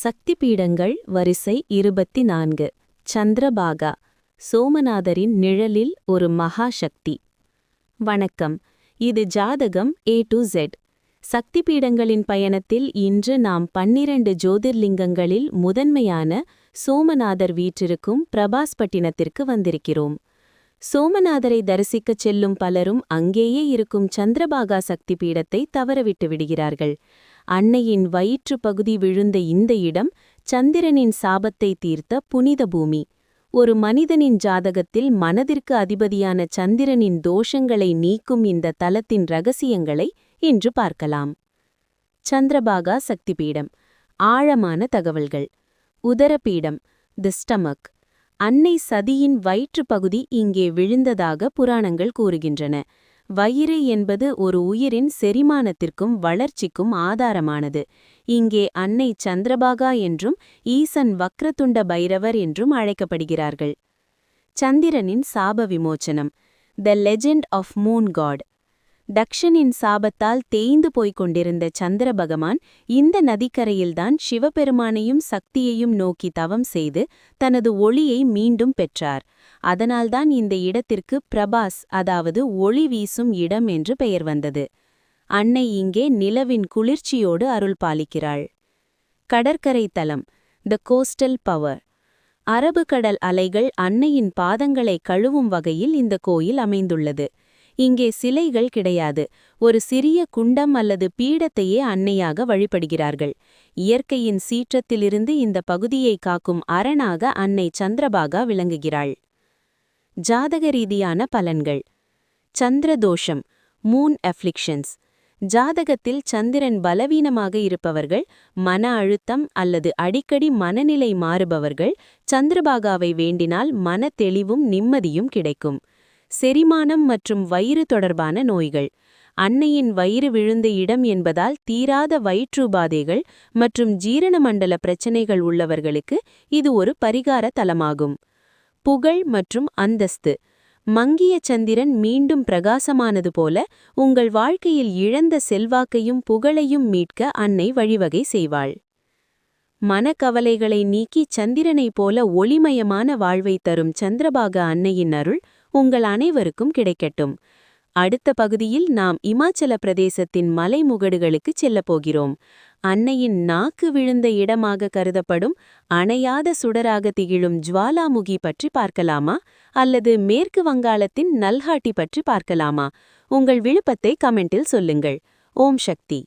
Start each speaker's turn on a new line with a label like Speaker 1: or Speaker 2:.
Speaker 1: சக்தி பீடங்கள் வரிசை 24. சந்திரபாகா, சோமநாதரின் நிழலில் ஒரு மகா சக்தி. வணக்கம், இது ஜாதகம் A to Z. சக்தி பீடங்களின் பயணத்தில் இன்று நாம் 12 ஜோதிர்லிங்கங்களில் முதன்மையான சோமநாதர் வீற்றிருக்கும் பிரபாஸ்பட்டினத்திற்கு வந்திருக்கிறோம். சோமநாதரை தரிசிக்கச் செல்லும் பலரும் அங்கேயே இருக்கும் சந்திரபாகா சக்தி பீடத்தை தவறவிட்டு விடுகிறார்கள். அன்னையின் வயிற்று பகுதி விழுந்த இந்த இடம் சந்திரனின் சாபத்தை தீர்த்த புனித பூமி. ஒரு மனிதனின் ஜாதகத்தில் மனதிற்கு அதிபதியான சந்திரனின் தோஷங்களை நீக்கும் இந்த தலத்தின் ரகசியங்களை இன்று பார்க்கலாம். சந்திரபாகா சக்திபீடம். ஆழமான தகவல்கள். உதரபீடம், தி ஸ்டமக். அன்னை சதியின் வயிற்று பகுதி இங்கே விழுந்ததாக புராணங்கள் கூறுகின்றன. வயிறு என்பது ஒரு உயிரின் செரிமானத்திற்கும் வளர்ச்சிக்கும் ஆதாரமானது. இங்கே அன்னை சந்திரபாகா என்றும் ஈசன் வக்ரதுண்ட பைரவர் என்றும் அழைக்கப்படுகிறார்கள். சந்திரனின் சாப விமோச்சனம். The legend of moon god. தக்ஷனின் சாபத்தால் தேய்ந்து போய்க் கொண்டிருந்த சந்திர பகவான் இந்த நதிக்கரையில்தான் சிவபெருமானையும் சக்தியையும் நோக்கி தவம் செய்து தனது ஒளியை மீண்டும் பெற்றார். அதனால்தான் இந்த இடத்திற்கு பிரபாஸ், அதாவது ஒளி வீசும் இடம் என்று பெயர் வந்தது. அன்னை இங்கே நிலவின் குளிர்ச்சியோடு அருள் பாலிக்கிறாள். கடற்கரை தலம், த கோஸ்டல் பவர். அரபு கடல் அலைகள் அன்னையின் பாதங்களை கழுவும் வகையில் இந்த கோயில் அமைந்துள்ளது. இங்கே சிலைகள் கிடையாது. ஒரு சிறிய குண்டம் அல்லது பீடத்தையே அன்னையாக வழிபடுகிறார்கள். இயற்கையின் சீற்றத்திலிருந்து இந்த பகுதியை காக்கும் அரணாக அன்னை சந்திரபாகா விளங்குகிறாள். ஜாதக ரீதியான பலன்கள். சந்திரதோஷம், மூன் அஃப்ளிக்ஷன்ஸ். ஜாதகத்தில் சந்திரன் பலவீனமாக இருப்பவர்கள், மன அழுத்தம் அல்லது அடிக்கடி மனநிலை மாறுபவர்கள் சந்திரபாகாவை வேண்டினால் மன தெளிவும் நிம்மதியும் கிடைக்கும். செரிமானம் மற்றும் வயிறு தொடர்பான நோய்கள். அன்னையின் வயிறு விழுந்த இடம் என்பதால் தீராத வயிற்றுபாதைகள் மற்றும் ஜீரண மண்டல பிரச்சினைகள் உள்ளவர்களுக்கு இது ஒரு பரிகார தலமாகும். புகழ் மற்றும் அந்தஸ்து. மங்கிய சந்திரன் மீண்டும் பிரகாசமானது போல உங்கள் வாழ்க்கையில் இழந்த செல்வாக்கையும் புகழையும் மீட்க அன்னை வழிவகை செய்வாள். மனக்கவலைகளை நீக்கி சந்திரனைப் போல ஒளிமயமான வாழ்வை தரும் சந்திரபாகா அன்னையின் அருள் உங்கள் அனைவருக்கும் கிடைக்கட்டும். அடுத்த பகுதியில் நாம் இமாச்சல பிரதேசத்தின் மலைமுகடுகளுக்கு செல்லப் போகிறோம். அன்னையின் நாக்கு விழுந்த இடமாக கருதப்படும் அணையாத சுடராக திகழும் ஜுவாலாமுகி பற்றி பார்க்கலாமா, அல்லது மேற்கு வங்காளத்தின் நல்ஹாட்டி பற்றி பார்க்கலாமா? உங்கள் விருப்பத்தை கமெண்டில் சொல்லுங்கள். ஓம் சக்தி.